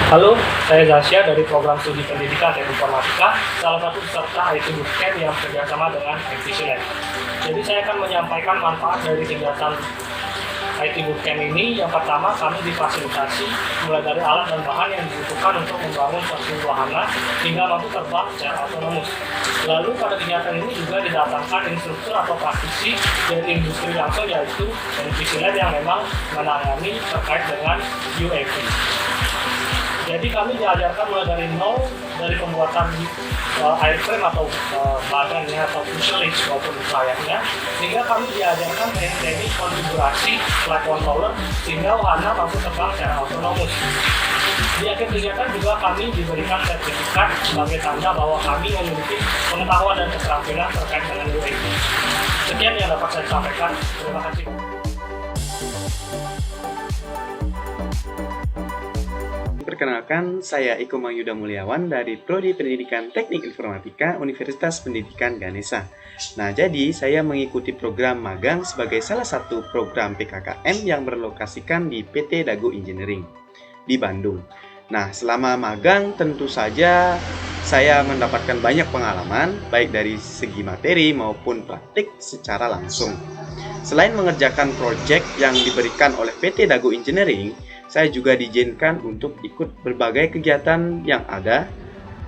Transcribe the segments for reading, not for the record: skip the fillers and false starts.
Halo, saya Zasya dari program studi pendidikan dan informatika, salah satu peserta IT Bootcamp yang bekerjasama dengan MTC Lab. Jadi saya akan menyampaikan manfaat dari kegiatan IT Bootcamp ini. Yang pertama, kami difasilitasi mulai dari alat dan bahan yang dibutuhkan untuk membangun suatu wahana hingga mampu terbang secara otonomus. Lalu pada kegiatan ini juga didatangkan instruktur atau praktisi dari industri langsung, yaitu MTC Lab yang memang menangani terkait dengan UAV. Jadi kami diajarkan mulai dari nol, dari pembuatan airframe atau badannya atau fuselage maupun sayapnya, hingga kami diajarkan teknik konfigurasi flight controller sehingga wahana mampu terbang secara otonomus. Di akhir kegiatan juga kami diberikan sertifikat sebagai tanda bahwa kami memiliki pengetahuan dan keterampilan terkait dengan UAV. Sekian yang dapat saya sampaikan. Terima kasih. Perkenalkan, saya Iko Mayuda Mulyawan dari Prodi Pendidikan Teknik Informatika Universitas Pendidikan Ganesha. Nah, jadi saya mengikuti program magang sebagai salah satu program PKKM yang berlokasikan di PT Dago Engineering di Bandung. Nah, selama magang tentu saja saya mendapatkan banyak pengalaman, baik dari segi materi maupun praktik secara langsung. Selain mengerjakan proyek yang diberikan oleh PT Dago Engineering, saya juga diizinkan untuk ikut berbagai kegiatan yang ada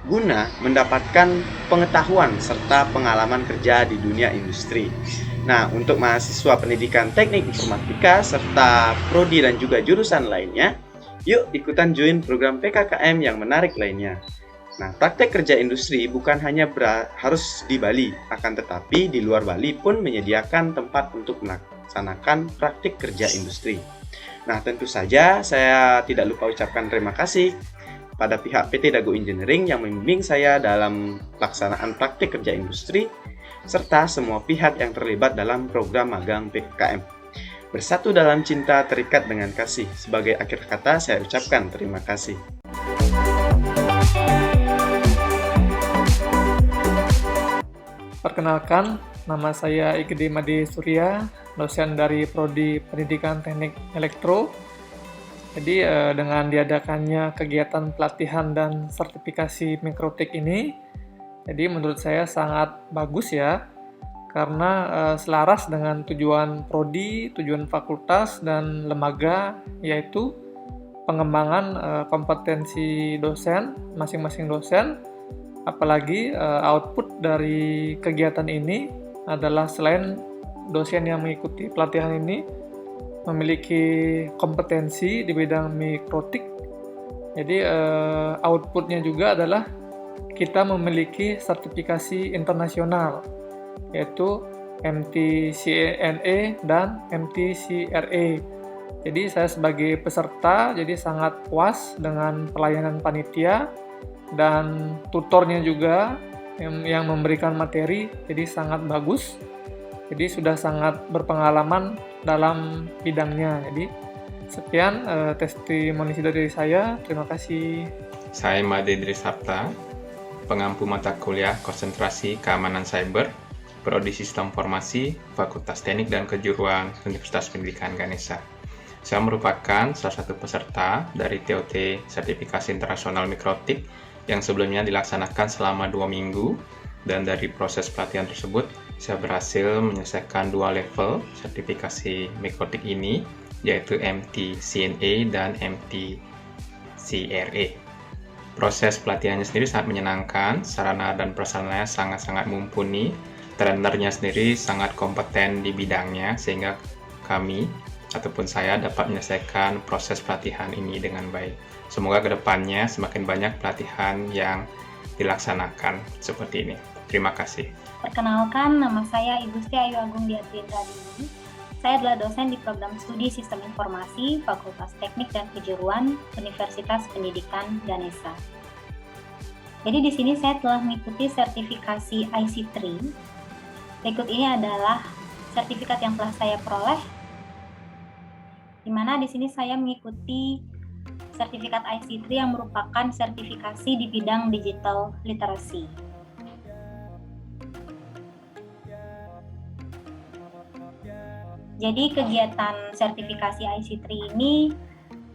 guna mendapatkan pengetahuan serta pengalaman kerja di dunia industri. Nah, untuk mahasiswa pendidikan teknik informatika serta prodi dan juga jurusan lainnya, yuk ikutan join program PKKM yang menarik lainnya. Nah, praktek kerja industri bukan hanya harus di Bali, akan tetapi di luar Bali pun menyediakan tempat untuk melaksanakan praktik kerja industri. Nah, tentu saja saya tidak lupa ucapkan terima kasih pada pihak PT Dago Engineering yang membimbing saya dalam pelaksanaan praktik kerja industri, serta semua pihak yang terlibat dalam program magang PKKM. Bersatu dalam cinta, terikat dengan kasih. Sebagai akhir kata, saya ucapkan terima kasih. Perkenalkan, nama saya Igede Made Surya, dosen dari Prodi Pendidikan Teknik Elektro. Jadi dengan diadakannya kegiatan pelatihan dan sertifikasi mikrotik ini, jadi menurut saya sangat bagus ya, karena selaras dengan tujuan prodi, tujuan fakultas dan lembaga, yaitu pengembangan kompetensi dosen, masing-masing dosen. Apalagi output dari kegiatan ini adalah selain dosen yang mengikuti pelatihan ini memiliki kompetensi di bidang mikrotik, jadi outputnya juga adalah kita memiliki sertifikasi internasional, yaitu MTCNA dan MTCRA. Jadi saya sebagai peserta jadi sangat puas dengan pelayanan panitia dan tutornya juga yang memberikan materi, jadi sangat bagus. Jadi sudah sangat berpengalaman dalam bidangnya. Jadi sekian testimoni dari saya. Terima kasih. Saya Made Idris Sapta, pengampu mata kuliah konsentrasi keamanan cyber, Prodi Sistem Informasi, Fakultas Teknik dan Kejuruan Universitas Pendidikan Ganesha. Saya merupakan salah satu peserta dari TOT Sertifikasi Internasional Mikrotik yang sebelumnya dilaksanakan selama 2 minggu, dan dari proses pelatihan tersebut saya berhasil menyelesaikan 2 level sertifikasi mikrotik ini, yaitu MTCNA dan MTCRA. Proses pelatihannya sendiri sangat menyenangkan, sarana dan prasarananya sangat-sangat mumpuni, trainernya sendiri sangat kompeten di bidangnya, sehingga kami ataupun saya dapat menyelesaikan proses pelatihan ini dengan baik. Semoga kedepannya semakin banyak pelatihan yang dilaksanakan seperti ini. Terima kasih. Perkenalkan, nama saya Ibu Sri Ayu Agung Diatri Indradini. Saya adalah dosen di program studi Sistem Informasi, Fakultas Teknik dan Kejuruan Universitas Pendidikan Ganesha. Jadi di sini saya telah mengikuti sertifikasi IC3. Berikut ini adalah sertifikat yang telah saya peroleh, di mana di sini saya mengikuti sertifikat IC3 yang merupakan sertifikasi di bidang digital literacy. Jadi kegiatan sertifikasi IC3 ini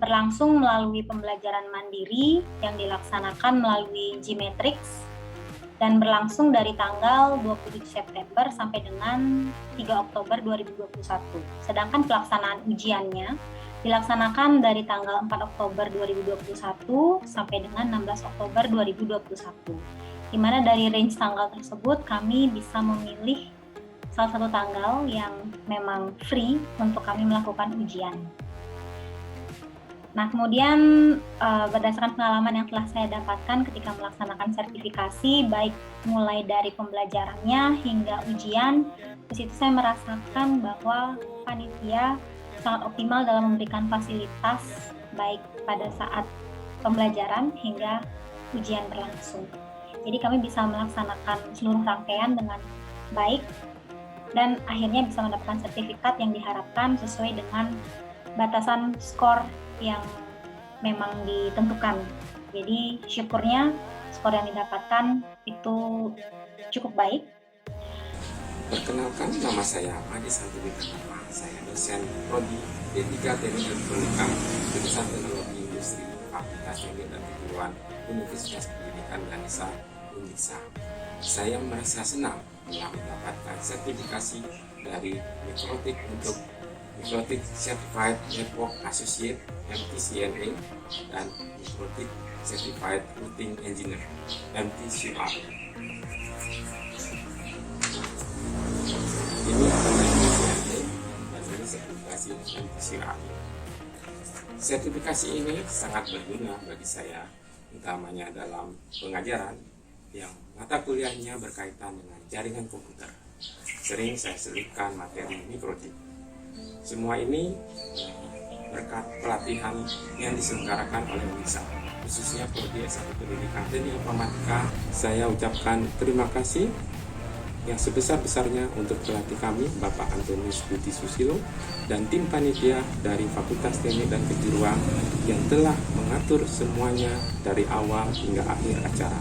berlangsung melalui pembelajaran mandiri yang dilaksanakan melalui Gmatrix dan berlangsung dari tanggal 27 September sampai dengan 3 Oktober 2021. Sedangkan pelaksanaan ujiannya dilaksanakan dari tanggal 4 Oktober 2021 sampai dengan 16 Oktober 2021. Di mana dari range tanggal tersebut kami bisa memilih salah satu tanggal yang memang free untuk kami melakukan ujian. Nah, kemudian berdasarkan pengalaman yang telah saya dapatkan ketika melaksanakan sertifikasi, baik mulai dari pembelajarannya hingga ujian, di situ saya merasakan bahwa panitia sangat optimal dalam memberikan fasilitas baik pada saat pembelajaran hingga ujian berlangsung. Jadi kami bisa melaksanakan seluruh rangkaian dengan baik dan akhirnya bisa mendapatkan sertifikat yang diharapkan sesuai dengan batasan skor yang memang ditentukan. Jadi syukurnya skor yang didapatkan itu cukup baik. Perkenalkan, nama saya Madi Santiwickrama. Saya dosen Prodi D3 Teknik Elektronika jurusan Teknologi Industri Fakultas Teknik dan Kejuruan Universitas Pendidikan Ganesha Undiksa. Saya merasa senang telah mendapatkan sertifikasi dari Mikrotik untuk Mikrotik Certified Network Associate (MTCNA) dan Mikrotik Certified Routing Engineer (MTCR). Ini adalah MTCNA dan ini sertifikasi MTCR. Sertifikasi ini sangat berguna bagi saya, utamanya dalam pengajaran yang mata kuliahnya berkaitan dengan jaringan komputer. Sering saya selipkan materi mikrotik. Semua ini berkat pelatihan yang diselenggarakan oleh UNISA, khususnya Prodi S1 Pendidikan Teknik Informatika. Saya ucapkan terima kasih yang sebesar-besarnya untuk pelatih kami, Bapak Antonius Budi Susilo, dan tim panitia dari Fakultas Teknik dan Kejuruan yang telah mengatur semuanya dari awal hingga akhir acara.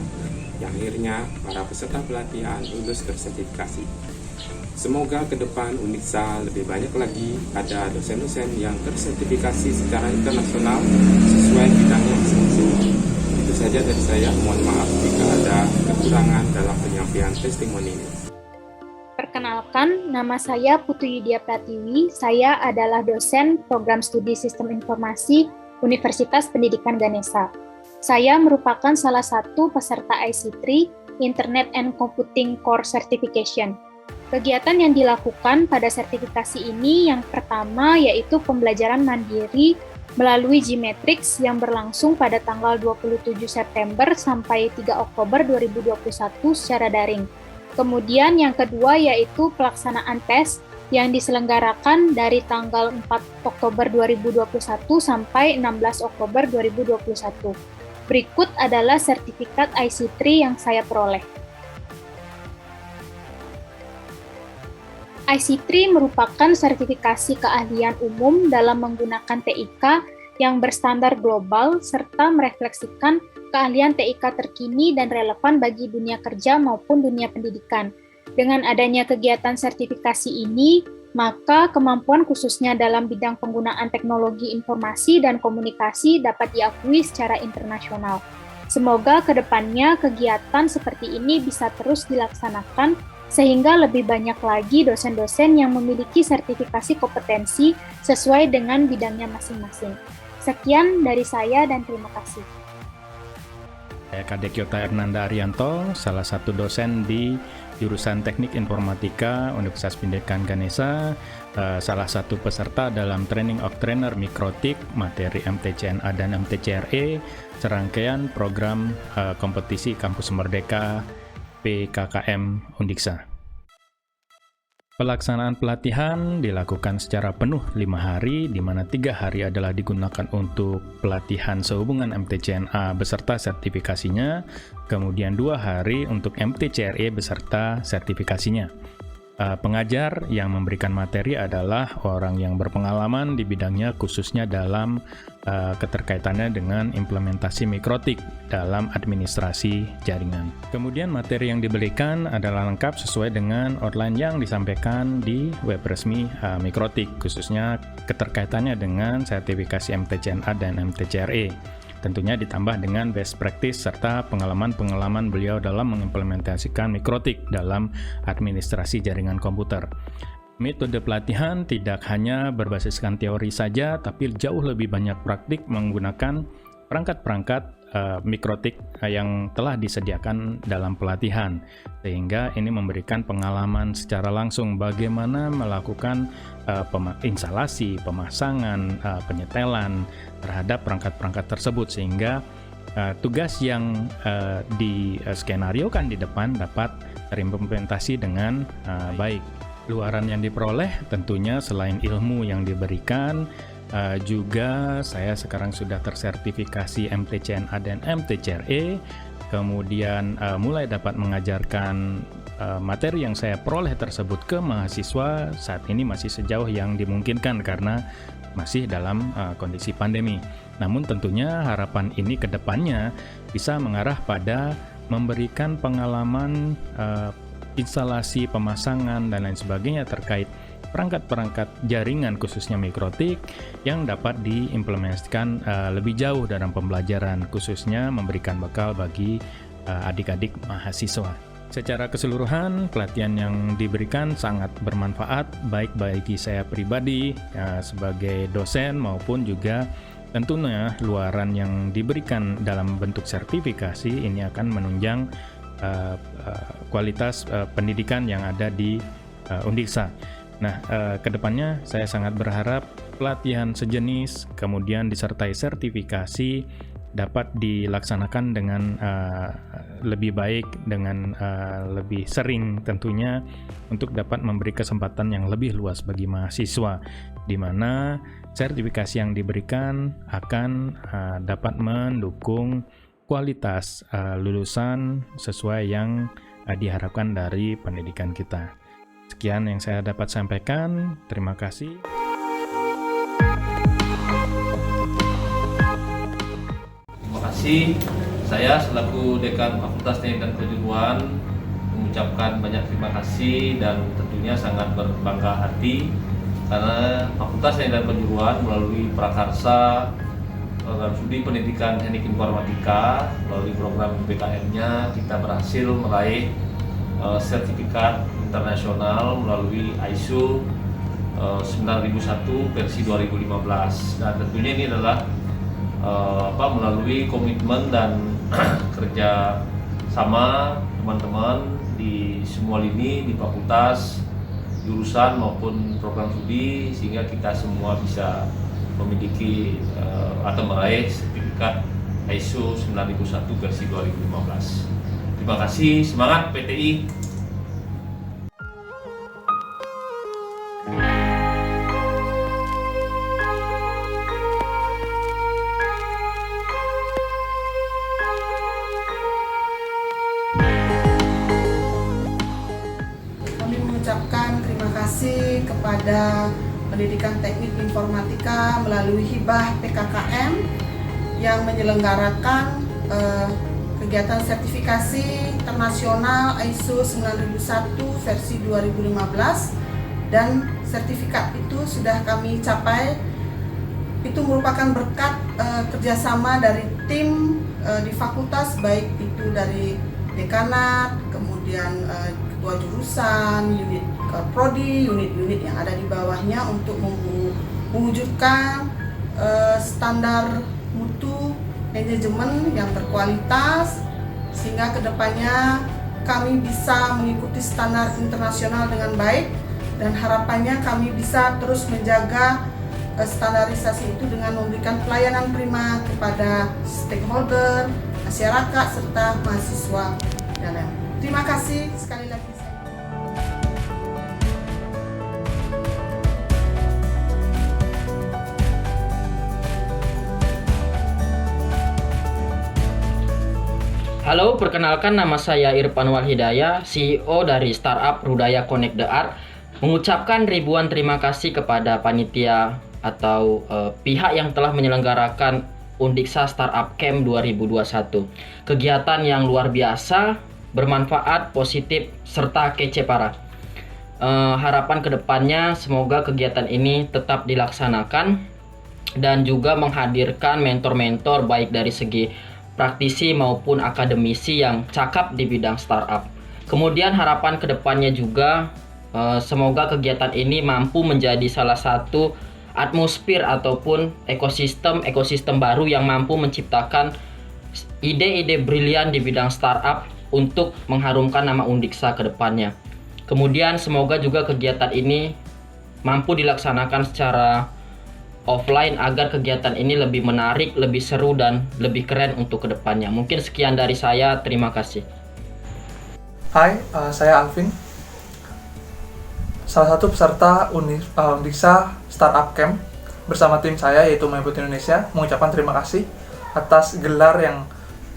Yang akhirnya para peserta pelatihan lulus bersertifikasi. Semoga ke depan Undiksa lebih banyak lagi ada dosen-dosen yang tersertifikasi secara internasional sesuai bidangnya masing-masing. Itu saja dari saya, mohon maaf jika ada kekurangan dalam penyampaian testimoni ini. Perkenalkan, nama saya Putri Yudia Pratiwi. Saya adalah dosen Program Studi Sistem Informasi Universitas Pendidikan Ganesha. Saya merupakan salah satu peserta IC3 Internet and Computing Core Certification. Kegiatan yang dilakukan pada sertifikasi ini yang pertama yaitu pembelajaran mandiri melalui Gmatrix yang berlangsung pada tanggal 27 September sampai 3 Oktober 2021 secara daring. Kemudian yang kedua yaitu pelaksanaan tes yang diselenggarakan dari tanggal 4 Oktober 2021 sampai 16 Oktober 2021. Berikut adalah sertifikat IC3 yang saya peroleh. IC3 merupakan sertifikasi keahlian umum dalam menggunakan TIK yang berstandar global serta merefleksikan keahlian TIK terkini dan relevan bagi dunia kerja maupun dunia pendidikan. Dengan adanya kegiatan sertifikasi ini, maka kemampuan khususnya dalam bidang penggunaan teknologi informasi dan komunikasi dapat diakui secara internasional. Semoga ke depannya kegiatan seperti ini bisa terus dilaksanakan sehingga lebih banyak lagi dosen-dosen yang memiliki sertifikasi kompetensi sesuai dengan bidangnya masing-masing. Sekian dari saya dan terima kasih. Saya Kadek Yota Hernanda Arianto, salah satu dosen di jurusan Teknik Informatika Universitas Pendidikan Ganesha, salah satu peserta dalam Training of Trainer Mikrotik, materi MTCNA dan MTCRE, serangkaian program kompetisi Kampus Merdeka PKKM Undiksa. Pelaksanaan pelatihan dilakukan secara penuh 5 hari, di mana 3 hari adalah digunakan untuk pelatihan sehubungan MTCNA beserta sertifikasinya, kemudian 2 hari untuk MTCRE beserta sertifikasinya. pengajar yang memberikan materi adalah orang yang berpengalaman di bidangnya, khususnya dalam keterkaitannya dengan implementasi mikrotik dalam administrasi jaringan. Kemudian materi yang diberikan adalah lengkap sesuai dengan outline yang disampaikan di web resmi mikrotik, khususnya keterkaitannya dengan sertifikasi MTCNA dan MTCRE. Tentunya ditambah dengan best practice serta pengalaman-pengalaman beliau dalam mengimplementasikan mikrotik dalam administrasi jaringan komputer. Metode pelatihan tidak hanya berbasiskan teori saja, tapi jauh lebih banyak praktik menggunakan perangkat-perangkat mikrotik yang telah disediakan dalam pelatihan, sehingga ini memberikan pengalaman secara langsung bagaimana melakukan instalasi, pemasangan, penyetelan terhadap perangkat-perangkat tersebut, sehingga tugas yang diskenariokan di depan dapat terimplementasi dengan baik. Luaran yang diperoleh tentunya selain ilmu yang diberikan, juga saya sekarang sudah tersertifikasi MTCNA dan MTCRE, kemudian mulai dapat mengajarkan materi yang saya peroleh tersebut ke mahasiswa. Saat ini masih sejauh yang dimungkinkan karena masih dalam kondisi pandemi. Namun tentunya harapan ini ke depannya bisa mengarah pada memberikan pengalaman instalasi, pemasangan, dan lain sebagainya terkait perangkat-perangkat jaringan khususnya mikrotik yang dapat diimplementasikan lebih jauh dalam pembelajaran, khususnya memberikan bekal bagi adik-adik mahasiswa. Secara keseluruhan, pelatihan yang diberikan sangat bermanfaat baik bagi saya pribadi sebagai dosen maupun juga tentunya luaran yang diberikan dalam bentuk sertifikasi ini akan menunjang kualitas pendidikan yang ada di Undiksa. Nah, kedepannya saya sangat berharap pelatihan sejenis kemudian disertai sertifikasi dapat dilaksanakan dengan lebih baik, dengan lebih sering tentunya, untuk dapat memberi kesempatan yang lebih luas bagi mahasiswa, di mana sertifikasi yang diberikan akan dapat mendukung kualitas lulusan sesuai yang diharapkan dari pendidikan kita. Sekian yang saya dapat sampaikan. Terima kasih. Terima kasih. Saya selaku Dekan Fakultas Teknik dan Kejuruan mengucapkan banyak terima kasih dan tentunya sangat berbangga hati karena Fakultas Teknik dan Kejuruan melalui prakarsa program studi pendidikan teknik informatika melalui program PKM-nya kita berhasil meraih sertifikat internasional melalui ISO 9001 versi 2015, dan tentunya ini adalah melalui komitmen dan kerja sama teman-teman di semua lini di fakultas, jurusan maupun program studi, sehingga kita semua bisa memiliki atau meraih sertifikat ISO 9001 versi 2015. Terima kasih, semangat PTI. Kami mengucapkan terima kasih kepada Pendidikan Teknik Informatika melalui hibah PKKM yang menyelenggarakan kegiatan sertifikasi internasional ISO 9001 versi 2015, dan sertifikat itu sudah kami capai. Itu merupakan berkat kerjasama dari tim di fakultas, baik itu dari dekanat, kemudian ketua jurusan, unit prodi, unit-unit yang ada di bawahnya untuk mewujudkan standar mutu manajemen yang berkualitas, sehingga kedepannya kami bisa mengikuti standar internasional dengan baik, dan harapannya kami bisa terus menjaga standarisasi itu dengan memberikan pelayanan prima kepada stakeholder, masyarakat, serta mahasiswa dalam. Terima kasih sekali lagi. Halo, perkenalkan nama saya Irfan Walhidayah, CEO dari startup Rudaya Connect the Art, mengucapkan ribuan terima kasih kepada panitia atau pihak yang telah menyelenggarakan Undiksa Startup Camp 2021. Kegiatan yang luar biasa, bermanfaat, positif, serta kece parah. Harapan kedepannya semoga kegiatan ini tetap dilaksanakan dan juga menghadirkan mentor-mentor baik dari segi praktisi maupun akademisi yang cakap di bidang startup. Kemudian harapan kedepannya juga semoga kegiatan ini mampu menjadi salah satu atmosfer ataupun ekosistem baru yang mampu menciptakan ide-ide brilian di bidang startup untuk mengharumkan nama Undiksa ke depannya. Kemudian semoga juga kegiatan ini mampu dilaksanakan secara offline agar kegiatan ini lebih menarik, lebih seru, dan lebih keren untuk kedepannya. Mungkin sekian dari saya, terima kasih. Hai, saya Alvin, salah satu peserta Undiksa Startup Camp bersama tim saya yaitu MyBot Indonesia, mengucapkan terima kasih atas gelar yang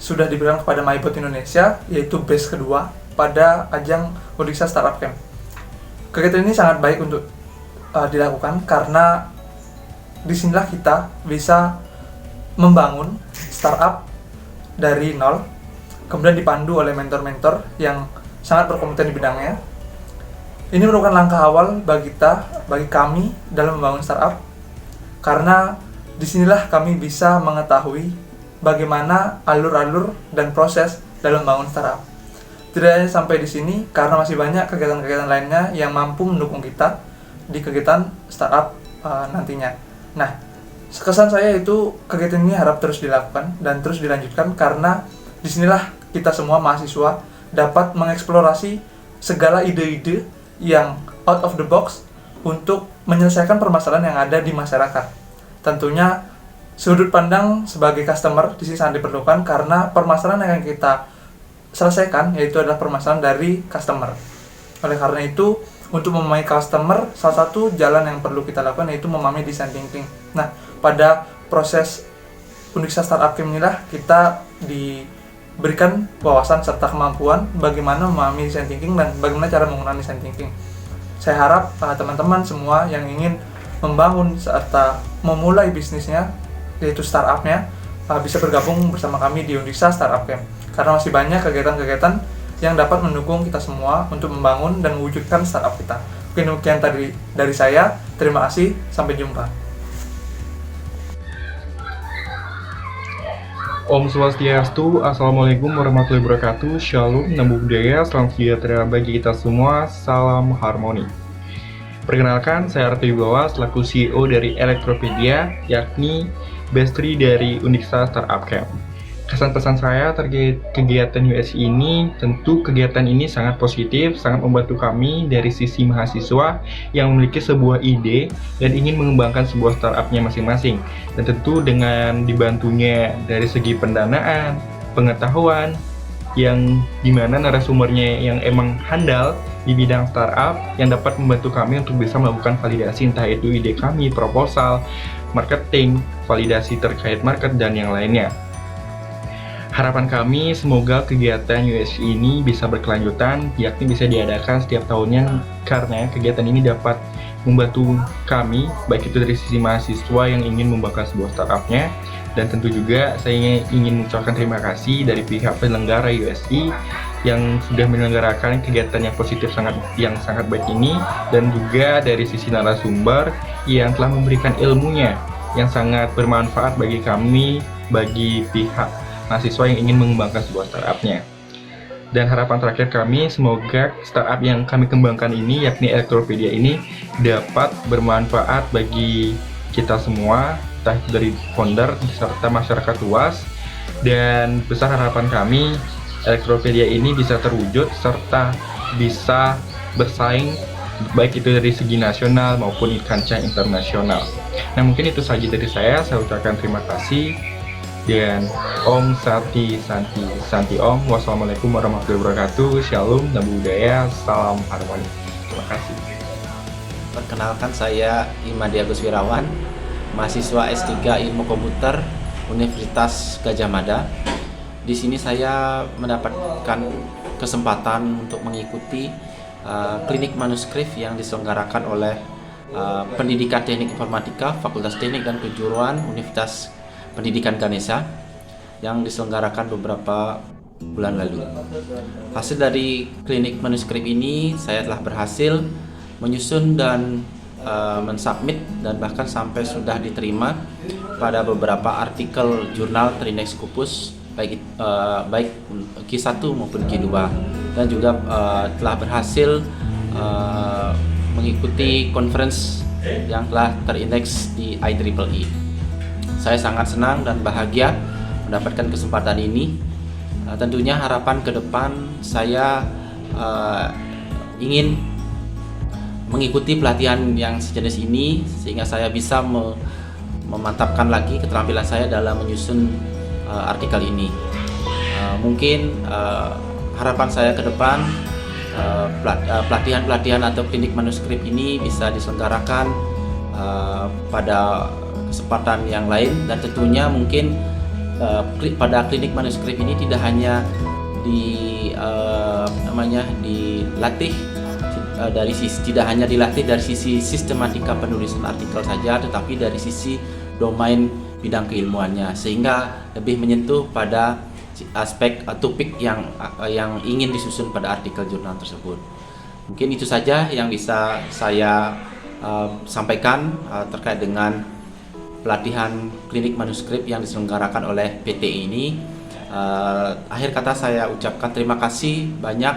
sudah diberikan kepada MyBot Indonesia, yaitu batch kedua pada ajang Undiksa Startup Camp. Kegiatan ini sangat baik untuk dilakukan karena disinilah kita bisa membangun startup dari nol, kemudian dipandu oleh mentor-mentor yang sangat berkompeten di bidangnya. Ini merupakan langkah awal bagi kami dalam membangun startup, karena disinilah kami bisa mengetahui bagaimana alur-alur dan proses dalam membangun startup. Tidak hanya sampai di sini, karena masih banyak kegiatan-kegiatan lainnya yang mampu mendukung kita di kegiatan startup nantinya. Nah, kesan saya itu kegiatan ini harap terus dilakukan dan terus dilanjutkan, karena disinilah kita semua mahasiswa dapat mengeksplorasi segala ide-ide yang out of the box untuk menyelesaikan permasalahan yang ada di masyarakat. Tentunya sudut pandang sebagai customer di sini sangat diperlukan, karena permasalahan yang kita selesaikan yaitu adalah permasalahan dari customer. Oleh karena itu, untuk memahami customer, salah satu jalan yang perlu kita lakukan yaitu memahami design thinking. Nah, pada proses Undiksa Startup Camp inilah kita diberikan wawasan serta kemampuan bagaimana memahami design thinking dan bagaimana cara menggunakan design thinking. Saya harap teman-teman semua yang ingin membangun serta memulai bisnisnya, yaitu startupnya, bisa bergabung bersama kami di Undiksa Startup Camp, karena masih banyak kegiatan-kegiatan yang dapat mendukung kita semua untuk membangun dan mewujudkan startup kita. Mungkin demikian tadi dari saya. Terima kasih, sampai jumpa. Om Swastiastu, Assalamualaikum warahmatullahi wabarakatuh, Shalom, Namo Buddhaya, salam sejahtera bagi kita semua, salam harmoni. Perkenalkan, saya Arti Wibawa selaku CEO dari Elektropedia, yakni bestri dari Undiksa Startup Camp. Kesan pesan saya terkait kegiatan USI ini, tentu kegiatan ini sangat positif, sangat membantu kami dari sisi mahasiswa yang memiliki sebuah ide dan ingin mengembangkan sebuah startupnya masing-masing. Dan tentu dengan dibantunya dari segi pendanaan, pengetahuan, yang dimana narasumbernya yang emang handal di bidang startup yang dapat membantu kami untuk bisa melakukan validasi, entah itu ide kami, proposal, marketing, validasi terkait market, dan yang lainnya. Harapan kami semoga kegiatan USI ini bisa berkelanjutan, yakni bisa diadakan setiap tahunnya, karena kegiatan ini dapat membantu kami, baik itu dari sisi mahasiswa yang ingin membanggakan sebuah startupnya, dan tentu juga saya ingin mengucapkan terima kasih dari pihak penyelenggara USI yang sudah menyelenggarakan kegiatan yang positif yang sangat baik ini, dan juga dari sisi narasumber yang telah memberikan ilmunya yang sangat bermanfaat bagi kami, bagi pihak mahasiswa yang ingin mengembangkan sebuah startupnya. Dan harapan terakhir kami, semoga startup yang kami kembangkan ini, yakni Elektropedia ini, dapat bermanfaat bagi kita semua, entah itu dari founder serta masyarakat luas. Dan besar harapan kami, Elektropedia ini bisa terwujud serta bisa bersaing, baik itu dari segi nasional maupun kancah internasional. Nah, mungkin itu saja dari saya ucapkan terima kasih. Dan Om Santi Om. Wassalamualaikum warahmatullahi wabarakatuh. Shalom, Namo Buddhaya, salam harmoni. Terima kasih. Perkenalkan, saya Imadi Agus Wirawan, mahasiswa S3 Ilmu Komputer Universitas Gajah Mada. Di sini saya mendapatkan kesempatan untuk mengikuti klinik manuskrip yang diselenggarakan oleh Pendidikan Teknik Informatika Fakultas Teknik dan Kejuruan Universitas Pendidikan Ganesha yang diselenggarakan beberapa bulan lalu. Hasil dari klinik manuskrip ini saya telah berhasil menyusun dan mensubmit dan bahkan sampai sudah diterima pada beberapa artikel jurnal Trinex Scopus baik Q1 maupun Q2, dan juga telah berhasil mengikuti conference yang telah terindeks di IEEE. Saya sangat senang dan bahagia mendapatkan kesempatan ini. Tentunya harapan ke depan saya ingin mengikuti pelatihan yang sejenis ini sehingga saya bisa memantapkan lagi keterampilan saya dalam menyusun artikel ini. Mungkin harapan saya ke depan pelatihan-pelatihan atau klinik manuskrip ini bisa diselenggarakan pada kesempatan yang lain, dan tentunya mungkin pada klinik manuskrip ini tidak hanya dilatih tidak hanya dilatih dari sisi sistematika penulisan artikel saja, tetapi dari sisi domain bidang keilmuannya, sehingga lebih menyentuh pada aspek topik yang ingin disusun pada artikel jurnal tersebut. Mungkin itu saja yang bisa saya sampaikan terkait dengan pelatihan klinik manuskrip yang diselenggarakan oleh PTI ini. Akhir kata saya ucapkan terima kasih banyak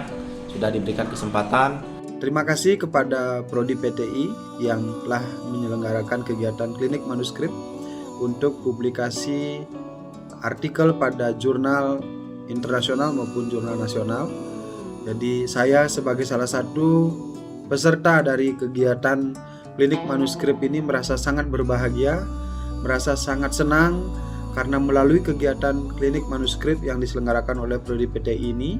sudah diberikan kesempatan. Terima kasih kepada Prodi PTI yang telah menyelenggarakan kegiatan klinik manuskrip untuk publikasi artikel pada jurnal internasional maupun jurnal nasional. Jadi saya sebagai salah satu peserta dari kegiatan klinik manuskrip ini merasa sangat berbahagia, merasa sangat senang karena melalui kegiatan klinik manuskrip yang diselenggarakan oleh Prodi PTI ini,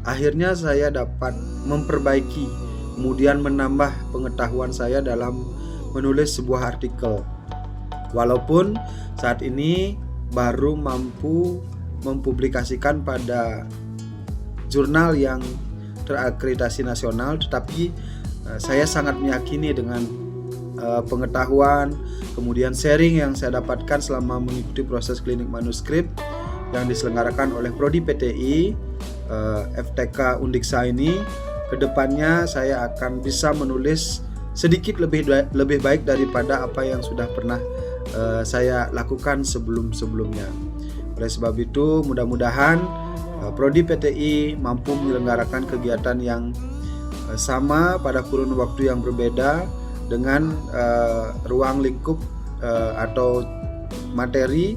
akhirnya saya dapat memperbaiki kemudian menambah pengetahuan saya dalam menulis sebuah artikel. Walaupun saat ini baru mampu mempublikasikan pada jurnal yang terakreditasi nasional, tetapi saya sangat meyakini dengan pengetahuan kemudian sharing yang saya dapatkan selama mengikuti proses klinik manuskrip yang diselenggarakan oleh Prodi PTI FTK Undiksa ini. Kedepannya saya akan bisa menulis sedikit lebih baik daripada apa yang sudah pernah saya lakukan sebelumnya. Oleh sebab itu, mudah-mudahan Prodi PTI mampu menyelenggarakan kegiatan yang sama pada kurun waktu yang berbeda dengan ruang lingkup atau materi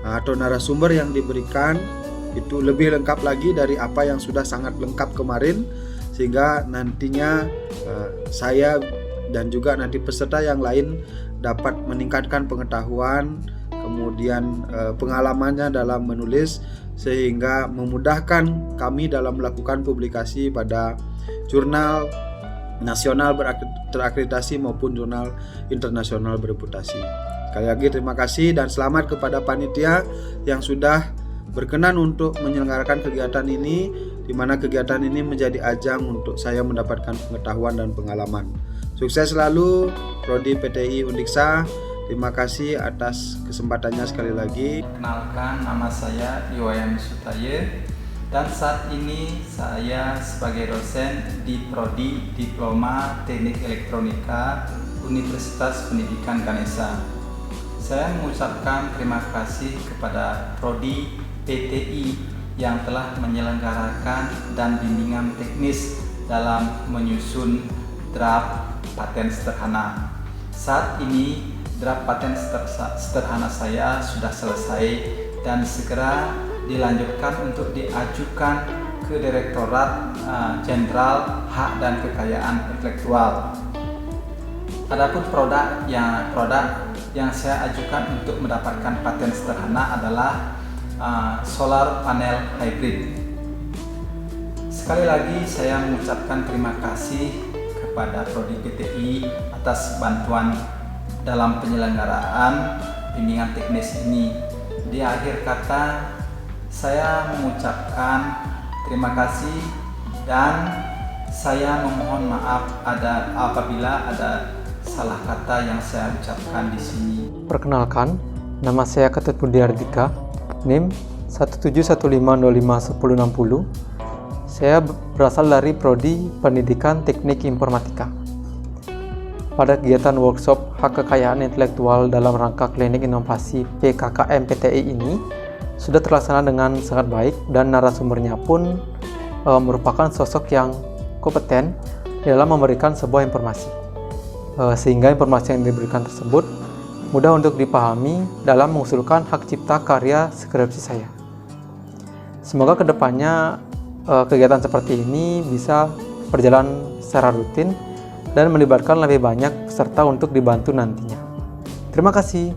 atau narasumber yang diberikan itu lebih lengkap lagi dari apa yang sudah sangat lengkap kemarin, sehingga nantinya saya dan juga nanti peserta yang lain dapat meningkatkan pengetahuan, kemudian pengalamannya dalam menulis, sehingga memudahkan kami dalam melakukan publikasi pada jurnal nasional terakreditasi maupun jurnal internasional bereputasi. Sekali lagi terima kasih dan selamat kepada panitia yang sudah berkenan untuk menyelenggarakan kegiatan ini, di mana kegiatan ini menjadi ajang untuk saya mendapatkan pengetahuan dan pengalaman. Sukses selalu Prodi PTI Undiksa. Terima kasih atas kesempatannya sekali lagi. Kenalkan, nama saya Iwayan Sutaye dan saat ini saya sebagai dosen di Prodi Diploma Teknik Elektronika Universitas Pendidikan Ganesha. Saya mengucapkan terima kasih kepada Prodi PTI yang telah menyelenggarakan dan bimbingan teknis dalam menyusun draft paten sederhana. Saat ini draft paten sederhana saya sudah selesai dan segera dilanjutkan untuk diajukan ke Direktorat Jenderal Hak dan Kekayaan Intelektual. Adapun produk yang saya ajukan untuk mendapatkan paten sederhana adalah solar panel hybrid. Sekali lagi saya mengucapkan terima kasih kepada Prodi PTI atas bantuan dalam penyelenggaraan bimbingan teknis ini. Di akhir kata, Saya mengucapkan terima kasih dan saya memohon maaf apabila ada salah kata yang saya ucapkan di sini. Perkenalkan, nama saya Ketut Budiardika, NIM 17150501060. Saya berasal dari Prodi Pendidikan Teknik Informatika. Pada kegiatan workshop Hak Kekayaan Intelektual dalam rangka Klinik Inovasi PKKM PTI ini sudah terlaksana dengan sangat baik dan narasumbernya pun merupakan sosok yang kompeten dalam memberikan sebuah informasi. Sehingga informasi yang diberikan tersebut mudah untuk dipahami dalam mengusulkan hak cipta karya skripsi saya. Semoga kedepannya kegiatan seperti ini bisa berjalan secara rutin dan melibatkan lebih banyak peserta untuk dibantu nantinya. Terima kasih.